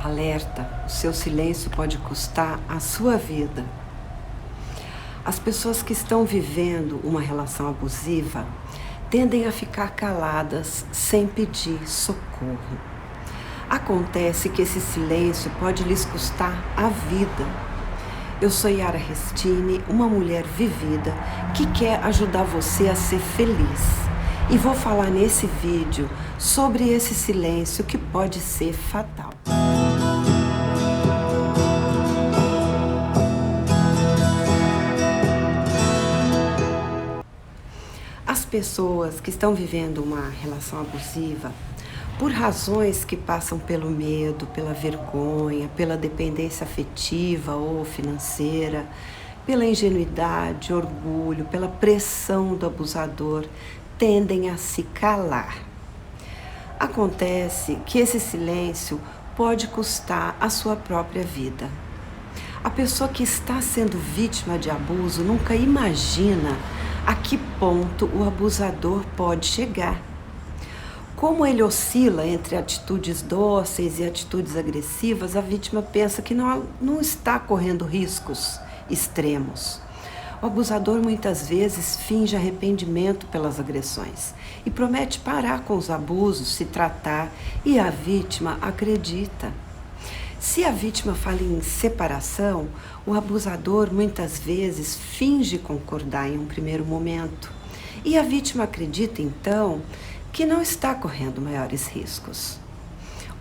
Alerta, o seu silêncio pode custar a sua vida. As pessoas que estão vivendo uma relação abusiva tendem a ficar caladas sem pedir socorro. Acontece que esse silêncio pode lhes custar a vida. Eu sou Yara Restini, uma mulher vivida que quer ajudar você a ser feliz. E vou falar nesse vídeo sobre esse silêncio que pode ser fatal. As pessoas que estão vivendo uma relação abusiva, por razões que passam pelo medo, pela vergonha, pela dependência afetiva ou financeira, pela ingenuidade, orgulho, pela pressão do abusador, tendem a se calar. Acontece que esse silêncio pode custar a sua própria vida. A pessoa que está sendo vítima de abuso nunca imagina a que ponto o abusador pode chegar. Como ele oscila entre atitudes dóceis e atitudes agressivas, a vítima pensa que não está correndo riscos extremos. O abusador muitas vezes finge arrependimento pelas agressões e promete parar com os abusos, se tratar, e a vítima acredita. Se a vítima fala em separação, o abusador muitas vezes finge concordar em um primeiro momento. E a vítima acredita então que não está correndo maiores riscos.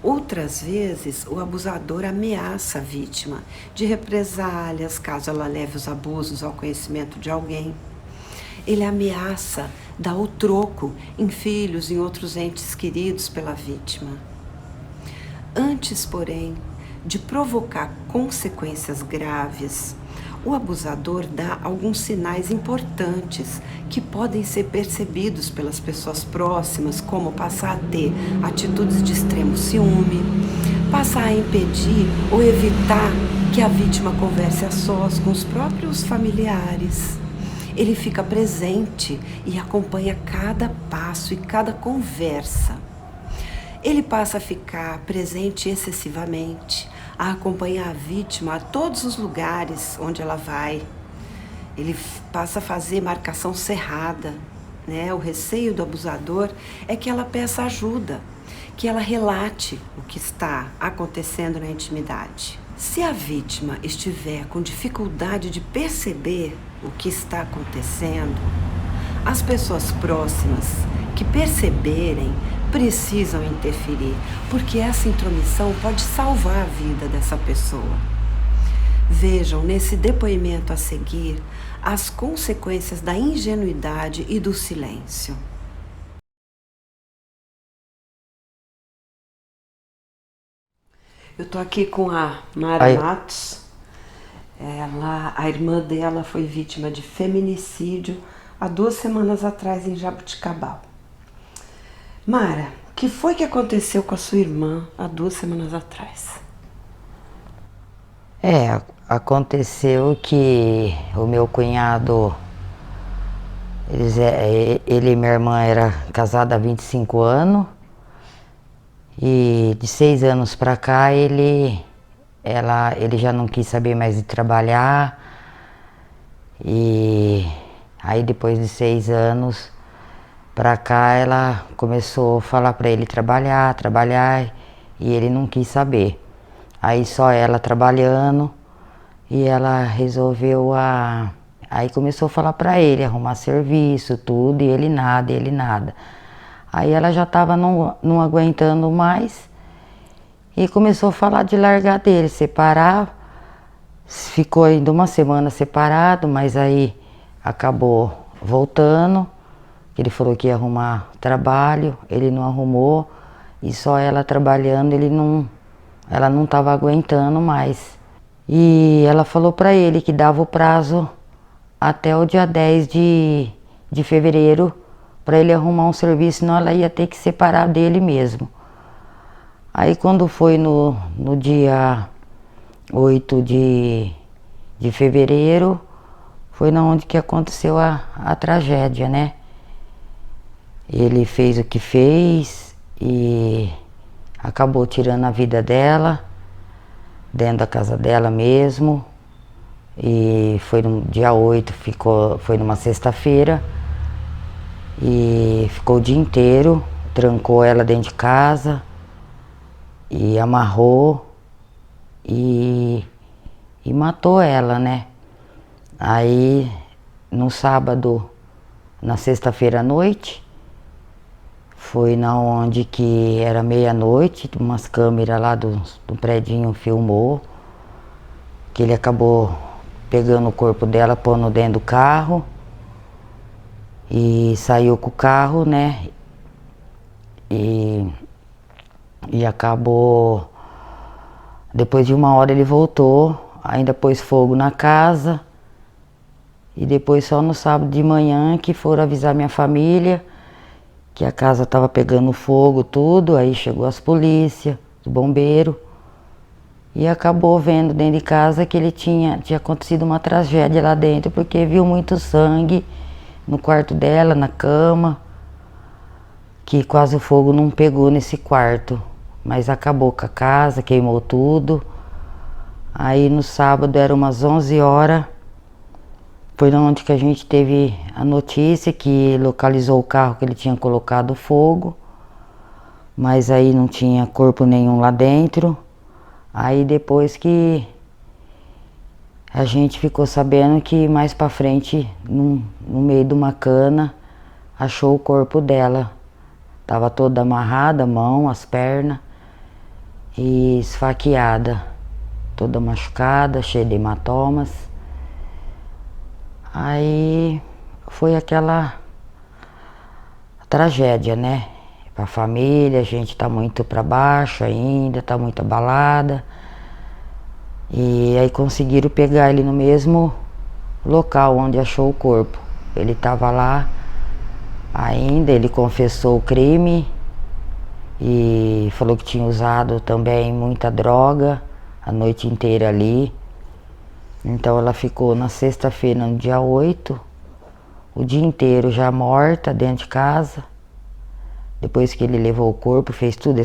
Outras vezes, o abusador ameaça a vítima de represálias caso ela leve os abusos ao conhecimento de alguém. Ele ameaça dar o troco em filhos, em outros entes queridos pela vítima. Antes, porém, de provocar consequências graves, o abusador dá alguns sinais importantes que podem ser percebidos pelas pessoas próximas, como passar a ter atitudes de extremo ciúme, passar a impedir ou evitar que a vítima converse a sós com os próprios familiares. Ele fica presente e acompanha cada passo e cada conversa. Ele passa a ficar presente excessivamente, a acompanhar a vítima a todos os lugares onde ela vai. Ele passa a fazer marcação cerrada, né? O receio do abusador é que ela peça ajuda, que ela relate o que está acontecendo na intimidade. Se a vítima estiver com dificuldade de perceber o que está acontecendo, as pessoas próximas que perceberem precisam interferir, porque essa intromissão pode salvar a vida dessa pessoa. Vejam nesse depoimento a seguir as consequências da ingenuidade e do silêncio. Eu tô aqui com a Mara Matos. A irmã dela foi vítima de feminicídio há 2 semanas atrás em Jaboticabal. Mara, o que foi que aconteceu com a sua irmã há 2 semanas atrás? Aconteceu que o meu cunhado, ele e minha irmã eram casados há 25 anos e de 6 anos pra cá ele já não quis saber mais de trabalhar, e aí depois de 6 anos pra cá ela começou a falar pra ele trabalhar, e ele não quis saber. Aí só ela trabalhando, e ela resolveu aí começou a falar pra ele, arrumar serviço, tudo, e ele nada. Aí ela já tava não aguentando mais e começou a falar de largar dele, separar. Ficou ainda 1 semana separado, mas aí acabou voltando. Ele falou que ia arrumar trabalho, ele não arrumou, e só ela trabalhando, ela não estava aguentando mais. E ela falou para ele que dava o prazo até o dia 10 de fevereiro para ele arrumar um serviço, senão ela ia ter que separar dele mesmo. Aí quando foi no dia 8 de fevereiro, foi na onde que aconteceu a tragédia, né? Ele fez o que fez e acabou tirando a vida dela. dentro da casa dela mesmo. E foi no dia 8, foi numa sexta-feira. E ficou o dia inteiro, trancou ela dentro de casa e amarrou e matou ela, né? Aí no sábado, na sexta-feira à noite, foi na onde que era meia-noite, umas câmeras lá do predinho filmou, que ele acabou pegando o corpo dela, pondo dentro do carro e saiu com o carro, né? E acabou, depois de uma hora ele voltou, ainda pôs fogo na casa. E depois só no sábado de manhã que foram avisar minha família que a casa estava pegando fogo, tudo. Aí chegou as polícias, os bombeiros. E acabou vendo dentro de casa que ele tinha acontecido uma tragédia lá dentro, porque viu muito sangue no quarto dela, na cama, que quase o fogo não pegou nesse quarto. Mas acabou com a casa, queimou tudo. Aí no sábado era umas 11 horas. Foi onde que a gente teve a notícia que localizou o carro que ele tinha colocado fogo, mas aí não tinha corpo nenhum lá dentro. Aí depois que a gente ficou sabendo que mais pra frente, no meio de uma cana, achou o corpo dela. Tava toda amarrada, a mão, as pernas e esfaqueada, toda machucada, cheia de hematomas. Aí foi aquela tragédia, né? Pra família, a gente tá muito pra baixo ainda, tá muito abalada. E aí conseguiram pegar ele no mesmo local onde achou o corpo. Ele tava lá ainda, ele confessou o crime e falou que tinha usado também muita droga a noite inteira ali. Então ela ficou na sexta-feira, no dia 8, o dia inteiro já morta dentro de casa. Depois que ele levou o corpo, fez tudo,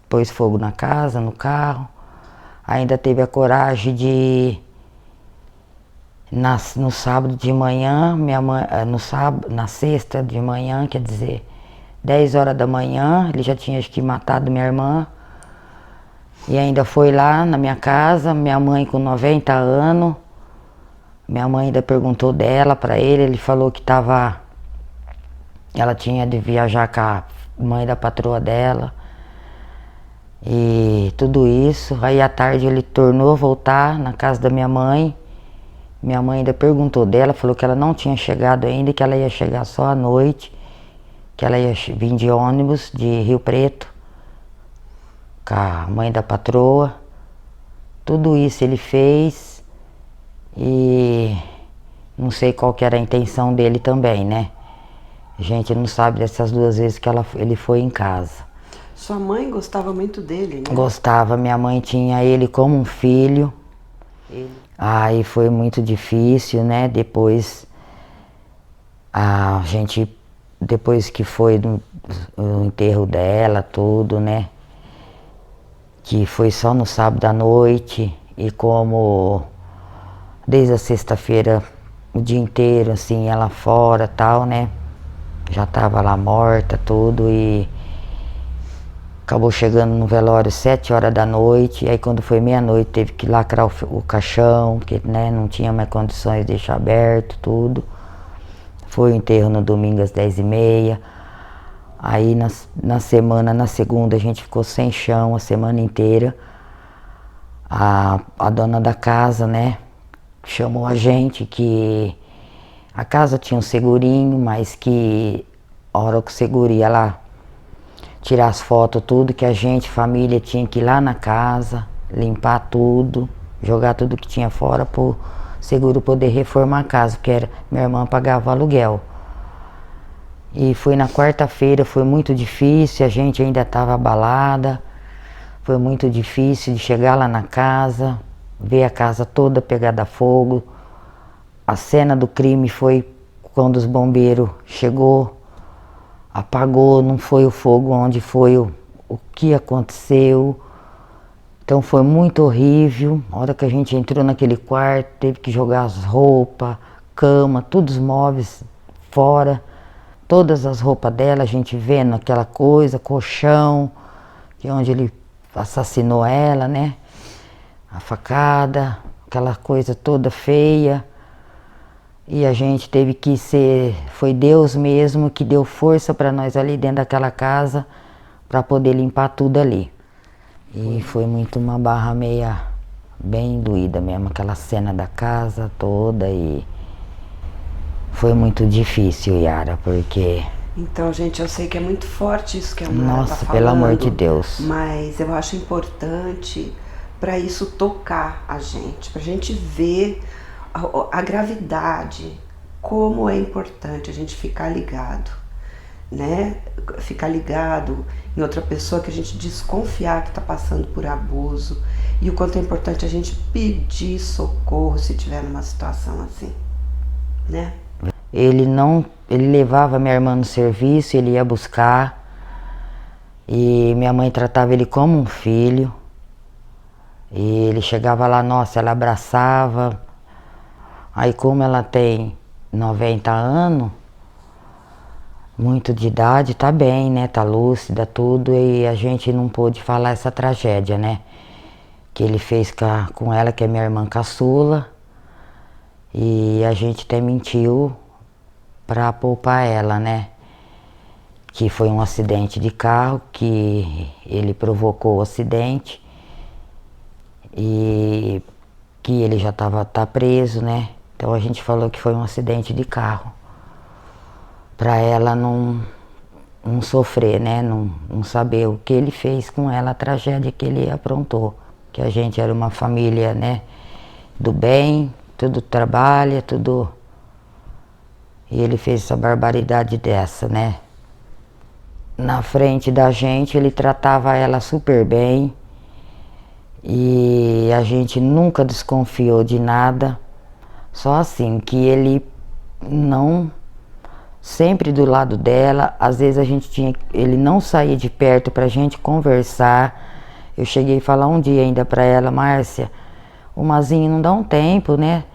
pôs fogo na casa, no carro. Ainda teve a coragem de, no sábado de manhã, na sexta de manhã, quer dizer, 10 horas da manhã, ele já tinha acho que matado minha irmã. E ainda foi lá na minha casa, minha mãe com 90 anos. Minha mãe ainda perguntou dela para ele falou que ela tinha de viajar com a mãe da patroa dela. E tudo isso. Aí à tarde ele tornou a voltar na casa da minha mãe. Minha mãe ainda perguntou dela, falou que ela não tinha chegado ainda, que ela ia chegar só à noite, que ela ia vir de ônibus de Rio Preto com a mãe da patroa. Tudo isso ele fez. E não sei qual que era a intenção dele também, né? A gente não sabe dessas 2 vezes que ele foi em casa. Sua mãe gostava muito dele, né? Gostava, minha mãe tinha ele como um filho. Aí foi muito difícil, né? Depois a gente, depois que foi o enterro dela, tudo, né? Que foi só no sábado à noite e como desde a sexta-feira, o dia inteiro, assim, ela fora, tal, né? Já tava lá morta, tudo, e acabou chegando no velório 7 horas da noite. E aí quando foi meia-noite teve que lacrar o caixão, porque, né, não tinha mais condições de deixar aberto, tudo. Foi o enterro no domingo às 10h30. Aí na segunda a gente ficou sem chão a semana inteira. A dona da casa, né, chamou a gente que a casa tinha um segurinho, mas que a hora que o seguro ia lá tirar as fotos, tudo, que a gente, família, tinha que ir lá na casa, limpar tudo, jogar tudo que tinha fora pro seguro poder reformar a casa, porque minha irmã pagava aluguel. E foi na quarta-feira, foi muito difícil, a gente ainda estava abalada, foi muito difícil de chegar lá na casa, ver a casa toda pegada a fogo. A cena do crime foi quando os bombeiros chegou, apagou, não foi o fogo onde foi o que aconteceu. Então foi muito horrível. A hora que a gente entrou naquele quarto, teve que jogar as roupas, cama, todos os móveis fora. Todas as roupas dela, a gente vendo aquela coisa, colchão, de onde ele assassinou ela, né? A facada, aquela coisa toda feia. E a gente teve que ser, foi Deus mesmo que deu força para nós ali dentro daquela casa, para poder limpar tudo ali. E foi muito uma barra meia, bem doída mesmo, aquela cena da casa toda e foi muito difícil, Yara, porque... Então, gente, eu sei que é muito forte isso que a Mara Nossa, tá falando, pelo amor de Deus. Mas eu acho importante para isso tocar a gente, pra gente ver a gravidade, como é importante a gente ficar ligado, né? Ficar ligado em outra pessoa que a gente desconfiar que está passando por abuso e o quanto é importante a gente pedir socorro se tiver numa situação assim, né? Ele levava minha irmã no serviço, ele ia buscar e minha mãe tratava ele como um filho. E ele chegava lá, nossa, ela abraçava. Aí como ela tem 90 anos, muito de idade, tá bem, né? Tá lúcida, tudo, e a gente não pôde falar essa tragédia, né? Que ele fez com ela, que é minha irmã caçula, e a gente até mentiu pra poupar ela, né? Que foi um acidente de carro, que ele provocou o acidente, e que ele já tá preso, né? Então a gente falou que foi um acidente de carro, para ela não sofrer, né? Não saber o que ele fez com ela, a tragédia que ele aprontou. Que a gente era uma família, né? Do bem, tudo trabalha, tudo... E ele fez essa barbaridade dessa, né? Na frente da gente, ele tratava ela super bem. E a gente nunca desconfiou de nada. Só assim, que ele não... Sempre do lado dela, às vezes ele não saía de perto pra gente conversar. Eu cheguei a falar um dia ainda pra ela, Márcia, o Mazinho não dá um tempo, né,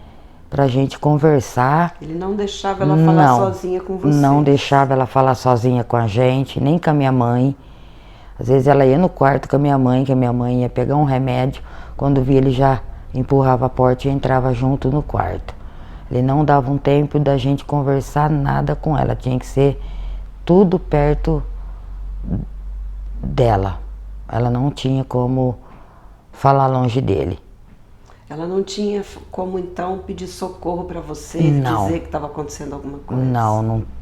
pra gente conversar. Ele não deixava ela falar sozinha com você? Não deixava ela falar sozinha com a gente, nem com a minha mãe. Às vezes ela ia no quarto com a minha mãe, que a minha mãe ia pegar um remédio. Quando via, ele já empurrava a porta e entrava junto no quarto. Ele não dava um tempo da gente conversar nada com ela, tinha que ser tudo perto dela. Ela não tinha como falar longe dele. Ela não tinha como então pedir socorro para você, dizer que estava acontecendo alguma coisa?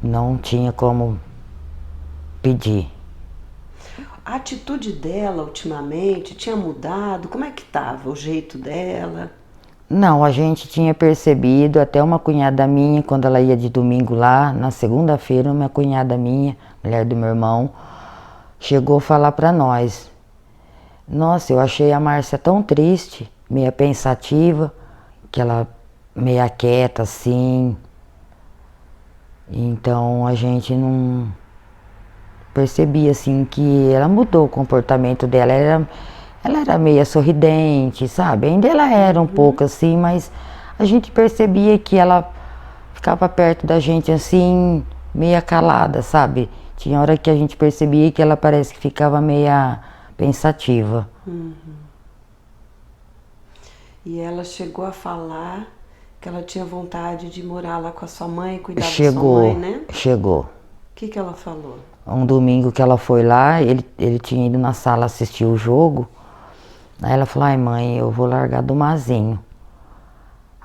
Não tinha como pedir. A atitude dela ultimamente tinha mudado? Como é que estava o jeito dela? Não, a gente tinha percebido, até uma cunhada minha, quando ela ia de domingo lá, na segunda-feira, uma cunhada minha, mulher do meu irmão, chegou a falar pra nós. Nossa, eu achei a Márcia tão triste, meia pensativa, que ela meia quieta assim. Então a gente não percebia assim que ela mudou o comportamento dela. Ela era meia sorridente, sabe? Ainda ela era um pouco assim, mas a gente percebia que ela ficava perto da gente assim, meia calada, sabe? Tinha hora que a gente percebia que ela parece que ficava meia pensativa. E ela chegou a falar que ela tinha vontade de morar lá com a sua mãe, cuidar da sua mãe, né? Chegou. O que ela falou? Um domingo que ela foi lá, ele tinha ido na sala assistir o jogo. Aí ela falou, ai mãe, eu vou largar do Mazinho.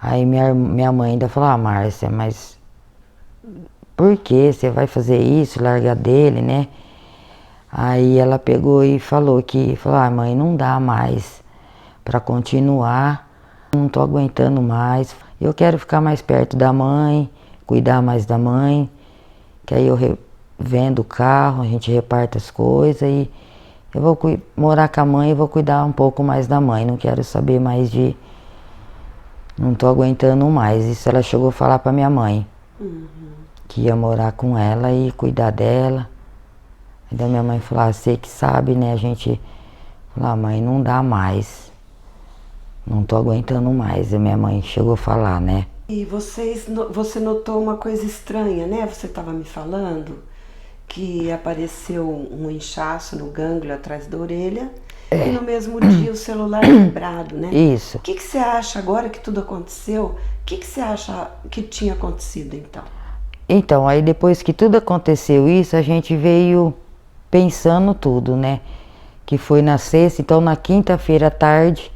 Aí minha mãe ainda falou, Márcia, mas por que você vai fazer isso, largar dele, né? Aí ela pegou e falou, mãe, não dá mais para continuar, não tô aguentando mais. Eu quero ficar mais perto da mãe, cuidar mais da mãe, que aí eu vendo o carro, a gente reparta as coisas e eu vou morar com a mãe e vou cuidar um pouco mais da mãe. Não quero saber mais de... Não tô aguentando mais. Isso ela chegou a falar pra minha mãe. Que ia morar com ela e cuidar dela. Então minha mãe falou, você que sabe, né? A gente Falei, mãe, não dá mais. Não tô aguentando mais. E minha mãe chegou a falar, né? E você notou uma coisa estranha, né? Você estava me falando que apareceu um inchaço no gânglio atrás da orelha e no mesmo dia o celular quebrado, né? Isso. O que você acha agora que tudo aconteceu? O que você acha que tinha acontecido então? Então, aí depois que tudo aconteceu isso, a gente veio pensando tudo, né? Que foi na sexta, então na quinta-feira à tarde,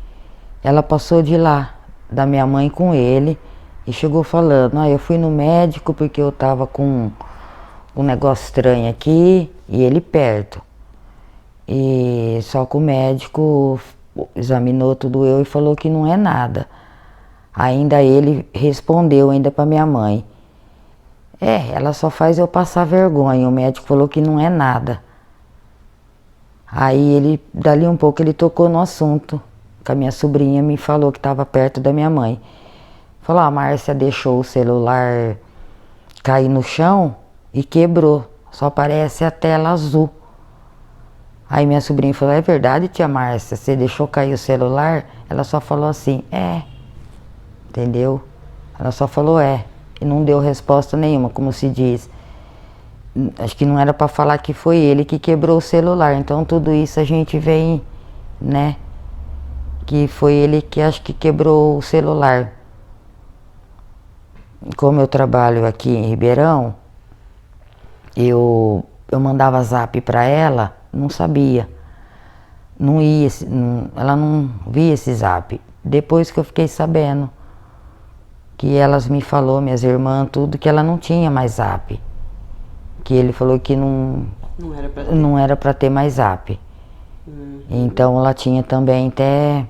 ela passou de lá, da minha mãe com ele, e chegou falando, eu fui no médico porque eu tava com um negócio estranho aqui, e ele perto. E só que o médico examinou tudo eu e falou que não é nada. Ainda ele respondeu ainda para minha mãe. Ela só faz eu passar vergonha. O médico falou que não é nada. Aí ele, dali um pouco, ele tocou no assunto. Que a minha sobrinha me falou que estava perto da minha mãe. Falou, a Márcia deixou o celular cair no chão e quebrou. Só aparece a tela azul. Aí minha sobrinha falou, é verdade, tia Márcia, você deixou cair o celular? Ela só falou assim, entendeu? Ela só falou e não deu resposta nenhuma, como se diz. Acho que não era para falar que foi ele que quebrou o celular, então tudo isso a gente vem, né? Que foi ele que acho que quebrou o celular. Como eu trabalho aqui em Ribeirão, eu mandava zap para ela, não sabia, não ia, ela não via esse zap. Depois que eu fiquei sabendo, que elas me falou, minhas irmãs, tudo, que ela não tinha mais zap. Que ele falou que não era para ter mais zap. Então ela tinha também até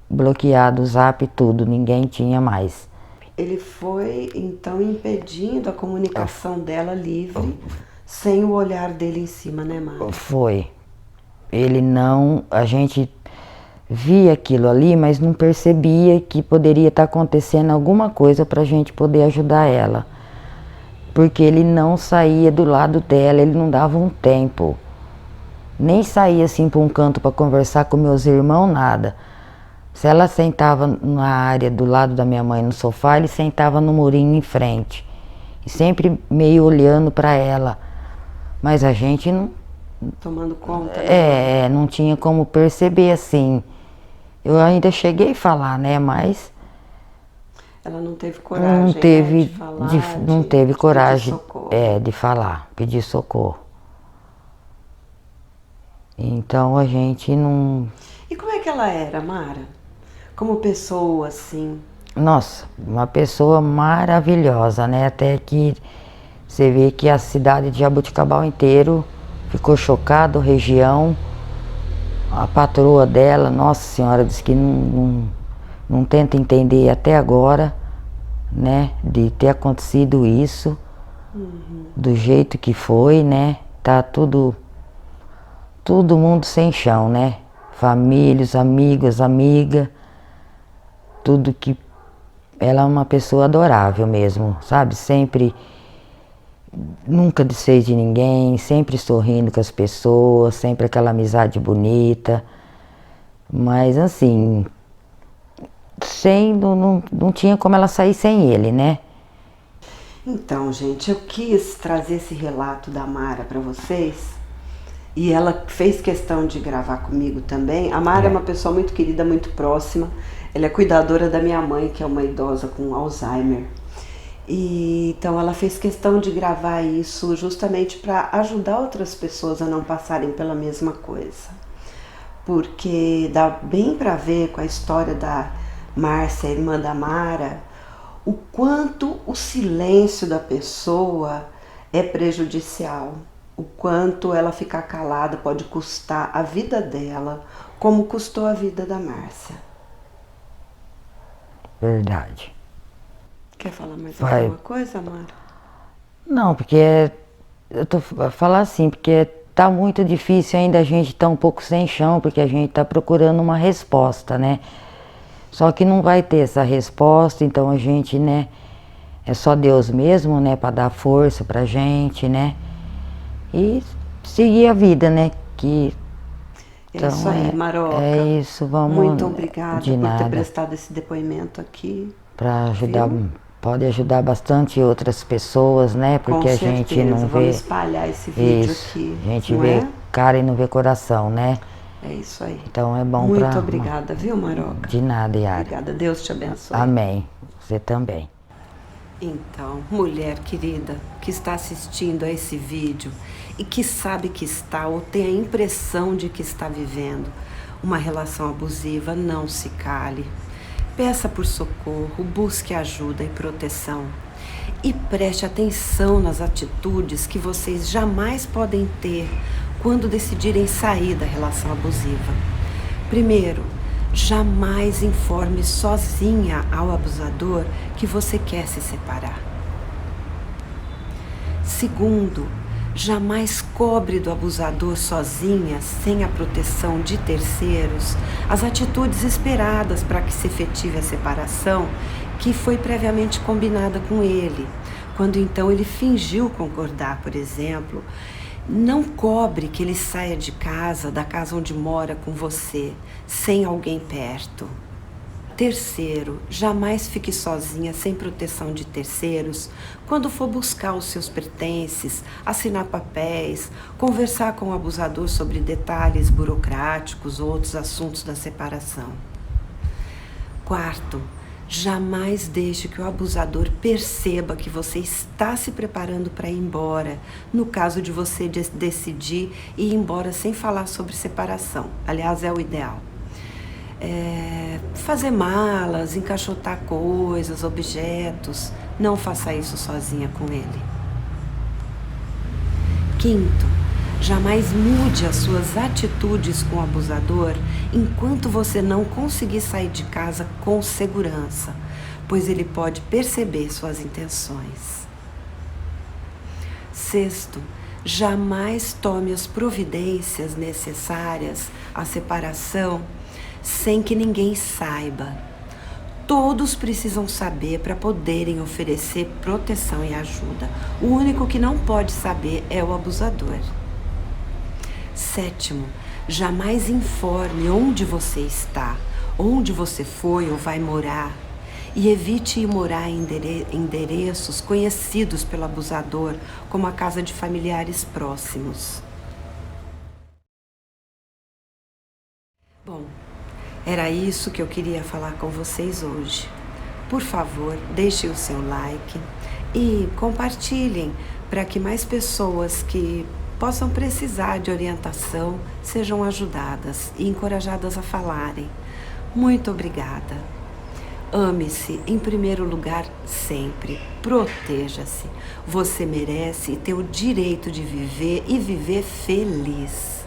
bloqueado o zap e tudo, ninguém tinha mais. Ele foi então impedindo a comunicação dela livre, sem o olhar dele em cima, né, Mara? Foi. Ele não, a gente via aquilo ali, mas não percebia que poderia estar acontecendo alguma coisa para a gente poder ajudar ela. Porque ele não saía do lado dela, ele não dava um tempo. Nem saía assim para um canto para conversar com meus irmãos, nada. Se ela sentava na área do lado da minha mãe no sofá, ele sentava no murinho em frente. E sempre meio olhando para ela. Mas a gente não... Tomando conta. Né? Não tinha como perceber assim. Eu ainda cheguei a falar, né, mas... Ela não teve coragem, de falar, não teve coragem, pedir socorro. De falar, pedir socorro. Então a gente não... E como é que ela era, Mara? Como pessoa, assim? Nossa, uma pessoa maravilhosa, né? Até que você vê que a cidade de Jaboticabal inteiro ficou chocado, região. A patroa dela, nossa senhora, disse que não tenta entender até agora, né? De ter acontecido isso, do jeito que foi, né? Tá todo mundo sem chão, né? Famílias, amigos, amiga, tudo que... Ela é uma pessoa adorável mesmo, sabe? Sempre, nunca desfez de ninguém, sempre sorrindo com as pessoas, sempre aquela amizade bonita. Mas assim, não tinha como ela sair sem ele, né? Então, gente, eu quis trazer esse relato da Mara para vocês. E ela fez questão de gravar comigo também. A Mara é uma pessoa muito querida, muito próxima. Ela é cuidadora da minha mãe, que é uma idosa com Alzheimer. E então ela fez questão de gravar isso justamente para ajudar outras pessoas a não passarem pela mesma coisa. Porque dá bem para ver com a história da Márcia, irmã da Mara, o quanto o silêncio da pessoa é prejudicial. O quanto ela ficar calada pode custar a vida dela, como custou a vida da Márcia. Verdade. Quer falar mais alguma coisa, Mara? Não, porque eu tô falar assim, porque tá muito difícil ainda, a gente tá um pouco sem chão, porque a gente tá procurando uma resposta, né? Só que não vai ter essa resposta, então a gente, né, é só Deus mesmo, né, para dar força pra gente, né? E seguir a vida, né? É isso aí, Maroca. É isso, vamos... Muito obrigada de por nada. ter prestado esse depoimento aqui. Para ajudar, Viu? pode ajudar bastante outras pessoas, né? Porque Com a gente certeza, não vê... vamos espalhar esse vídeo isso, aqui, a gente não vê é? cara e não vê coração, né? É isso aí. Então é bom Muito para... obrigada, viu, Maroca? De nada, Yara. Obrigada, Deus te abençoe. Amém. Você também. Então, mulher querida que está assistindo a esse vídeo e que sabe que está ou tem a impressão de que está vivendo uma relação abusiva, não se cale. Peça por socorro, busque ajuda e proteção. E preste atenção nas atitudes que vocês jamais podem ter quando decidirem sair da relação abusiva. Primeiro, jamais informe sozinha ao abusador que você quer se separar. Segundo, jamais cobre do abusador sozinha, sem a proteção de terceiros, as atitudes esperadas para que se efetive a separação que foi previamente combinada com ele. Quando então ele fingiu concordar, por exemplo, não cobre que ele saia de casa, da casa onde mora com você, sem alguém perto. Terceiro, jamais fique sozinha, sem proteção de terceiros, quando for buscar os seus pertences, assinar papéis, conversar com o abusador sobre detalhes burocráticos ou outros assuntos da separação. Quarto, jamais deixe que o abusador perceba que você está se preparando para ir embora, no caso de você decidir ir embora sem falar sobre separação. Aliás, é o ideal. Fazer malas, encaixotar coisas, objetos. Não faça isso sozinha com ele. Quinto, jamais mude as suas atitudes com o abusador enquanto você não conseguir sair de casa com segurança, pois ele pode perceber suas intenções. Sexto, jamais tome as providências necessárias à separação sem que ninguém saiba. Todos precisam saber para poderem oferecer proteção e ajuda. O único que não pode saber é o abusador. Sétimo, jamais informe onde você está, onde você foi ou vai morar, e evite ir morar em endereços conhecidos pelo abusador, como a casa de familiares próximos. Bom, era isso que eu queria falar com vocês hoje. Por favor, deixem o seu like e compartilhem para que mais pessoas que possam precisar de orientação sejam ajudadas e encorajadas a falarem. Muito obrigada. Ame-se em primeiro lugar sempre. Proteja-se. Você merece ter o direito de viver e viver feliz.